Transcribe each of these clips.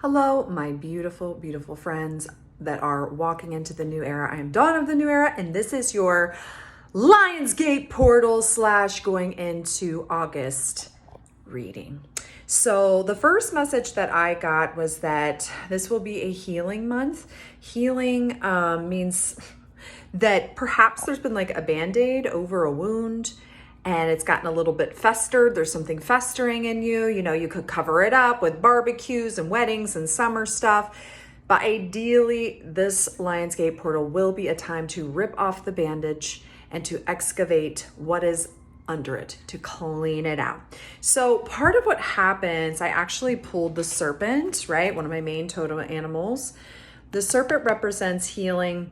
Hello, my beautiful, beautiful friends that are walking into the new era. I am Dawn of the New Era, and this is your Lionsgate portal / going into August reading. So the first message that I got was that this will be a healing month. Healing means that perhaps there's been like a band-aid over a wound and it's gotten a little bit festered. There's something festering in you. You know, you could cover it up with barbecues and weddings and summer stuff. But ideally, this Lionsgate portal will be a time to rip off the bandage and to excavate what is under it, to clean it out. So part of what happens, I actually pulled the serpent, right? One of my main totem animals. The serpent represents healing,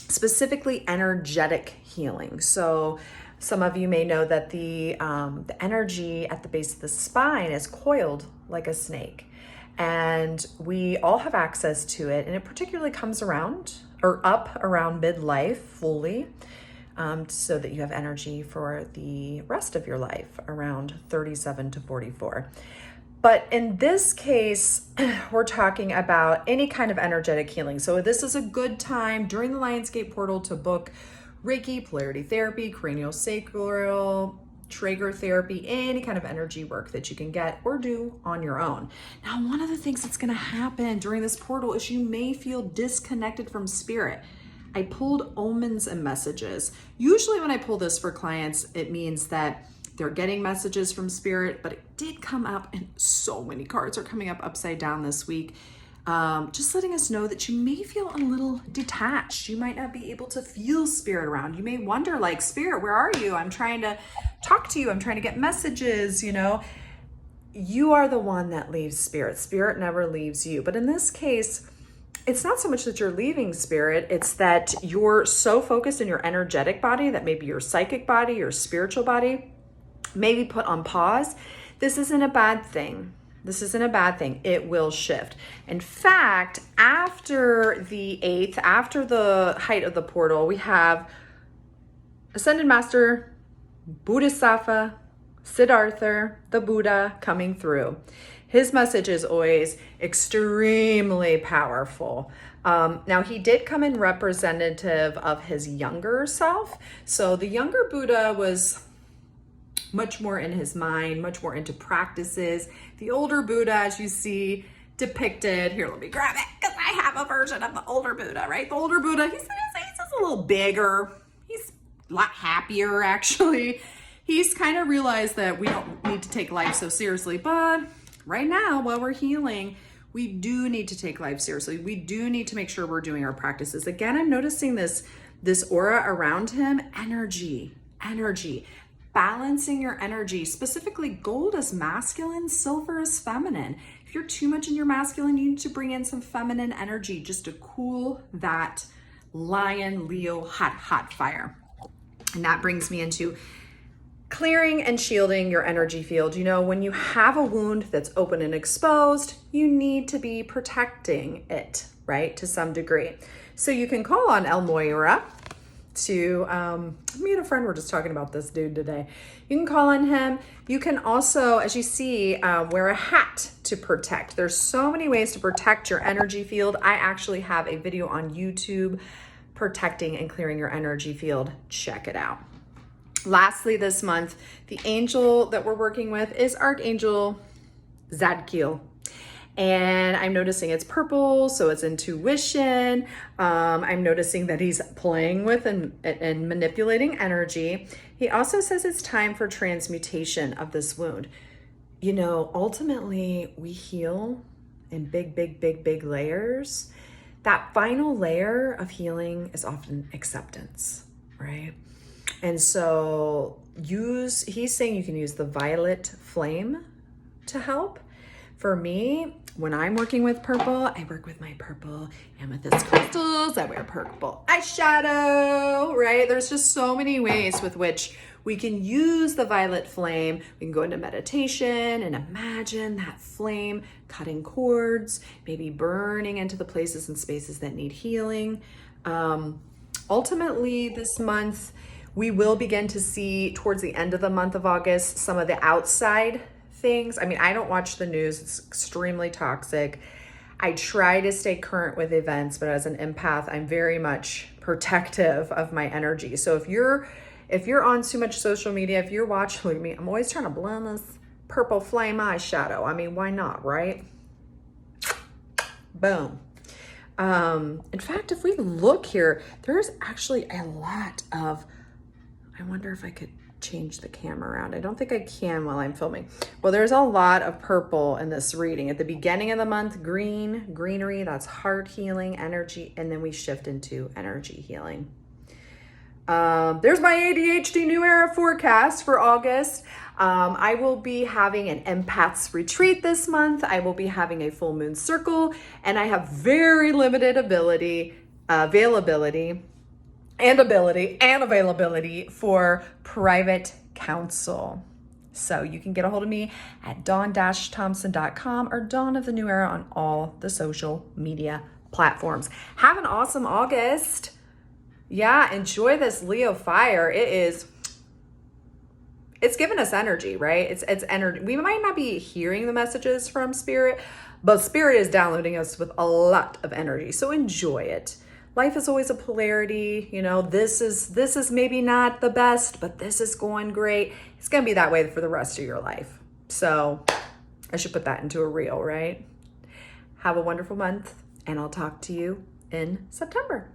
specifically energetic healing. So some of you may know that the energy at the base of the spine is coiled like a snake, and we all have access to it, and it particularly comes around or up around midlife fully, so that you have energy for the rest of your life around 37 to 44. But in this case, we're talking about any kind of energetic healing. So this is a good time during the Lionsgate portal to book Reiki, polarity therapy, craniosacral, Traeger therapy, any kind of energy work that you can get or do on your own. Now, one of the things that's going to happen during this portal is you may feel disconnected from spirit. I pulled omens and messages. Usually when I pull this for clients, it means that they're getting messages from spirit, but it did come up, and so many cards are coming up upside down this week. Just letting us know that you may feel a little detached. You might not be able to feel spirit around. You may wonder, like, spirit, where are you? I'm trying to talk to you. I'm trying to get messages, you know. You are the one that leaves spirit. Spirit never leaves you. But in this case, it's not so much that you're leaving spirit. It's that you're so focused in your energetic body that maybe your psychic body, your spiritual body, may be put on pause. This isn't a bad thing. This isn't a bad thing. It will shift. In fact, after the 8th, after the height of the portal, we have Ascended Master, Bodhisattva, Siddhartha, the Buddha coming through. His message is always extremely powerful. Now, he did come in representative of his younger self. So the younger Buddha was much more in his mind, much more into practices. The older Buddha, as you see depicted here, let me grab it because I have a version of the older Buddha, right? The older Buddha, he's just a little bigger. He's a lot happier, actually. He's kind of realized that we don't need to take life so seriously, but right now, while we're healing, we do need to take life seriously. We do need to make sure we're doing our practices. Again, I'm noticing this aura around him, energy. Balancing your energy. Specifically, gold is masculine, silver is feminine. If you're too much in your masculine, you need to bring in some feminine energy just to cool that lion, Leo, hot fire. And that brings me into clearing and shielding your energy field. You know, when you have a wound that's open and exposed, you need to be protecting it, right, to some degree. So you can call on El Moira to, me and a friend were just talking about this dude today. You can call on him. You can also, as you see, wear a hat to protect. There's so many ways to protect your energy field. I actually have a video on YouTube protecting and clearing your energy field. Check it out. Lastly, this month, the angel that we're working with is Archangel Zadkiel. And I'm noticing it's purple, so it's intuition. I'm noticing that he's playing with and manipulating energy. He also says it's time for transmutation of this wound. You know, ultimately, we heal in big layers. That final layer of healing is often acceptance, right? And so he's saying you can use the violet flame to help. For me, when I'm working with purple, I work with my purple amethyst crystals. I wear purple eyeshadow, right? There's just so many ways with which we can use the violet flame. We can go into meditation and imagine that flame cutting cords, maybe burning into the places and spaces that need healing. Ultimately, this month, we will begin to see towards the end of the month of August, some of the outside things. I mean, I don't watch the news. It's extremely toxic. I try to stay current with events, but as an empath, I'm very much protective of my energy. So if you're on too much social media, if you're watching, look at me, I'm always trying to blend this purple flame eyeshadow. I mean, why not, right? Boom. In fact, if we look here, there's actually a lot of, I wonder if I could change the camera around. I don't think I can while I'm filming. Well, there's a lot of purple in this reading. At the beginning of the month, greenery, that's heart healing, energy, and then we shift into energy healing. There's my ADHD New Era forecast for August. I will be having an empath's retreat this month. I will be having a full moon circle, and I have very limited availability for private counsel. So you can get a hold of me at dawn-thompson.com or Dawn of the New Era on all the social media platforms. Have an awesome August. Yeah, enjoy this Leo fire. It's giving us energy, right? It's energy. We might not be hearing the messages from Spirit, but Spirit is downloading us with a lot of energy. So enjoy it. Life is always a polarity. You know, this is maybe not the best, but this is going great. It's going to be that way for the rest of your life. So I should put that into a reel, right? Have a wonderful month, and I'll talk to you in September.